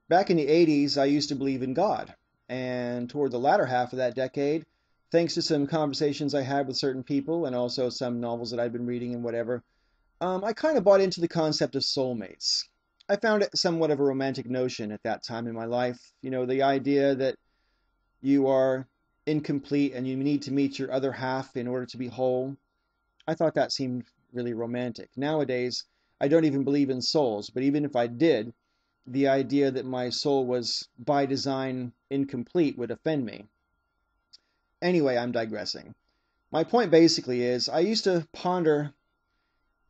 Back in the 80s, I used to believe in God. And toward the latter half of that decade, thanks to some conversations I had with certain people and also some novels that I'd been reading and whatever, I kind of bought into the concept of soulmates. I found it somewhat of a romantic notion at that time in my life. You know, the idea that you are incomplete and you need to meet your other half in order to be whole. I thought that seemed really romantic. Nowadays, I don't even believe in souls, but even if I did, the idea that my soul was by design incomplete would offend me. Anyway, I'm digressing. My point basically is I used to ponder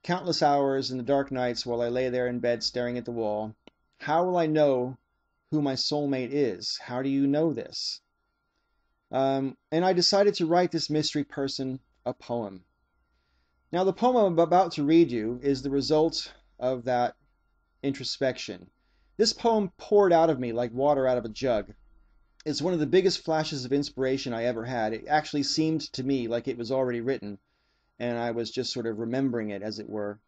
countless hours in the dark nights while I lay there in bed staring at the wall. How will I know who my soulmate is? How do you know this? And I decided to write this mystery person a poem. Now, the poem I'm about to read you is the result of that introspection. This poem poured out of me like water out of a jug. It's one of the biggest flashes of inspiration I ever had. It actually seemed to me like it was already written, and I was just sort of remembering it, as it were.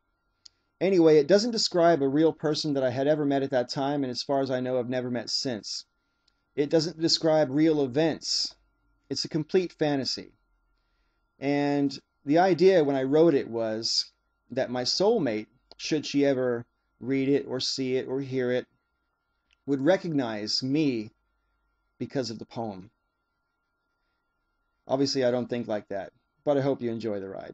Anyway, it doesn't describe a real person that I had ever met at that time, and as far as I know, I've never met since. It doesn't describe real events. It's a complete fantasy. And the idea when I wrote it was that my soulmate, should she ever read it or see it or hear it, would recognize me because of the poem. Obviously, I don't think like that, but I hope you enjoy the ride.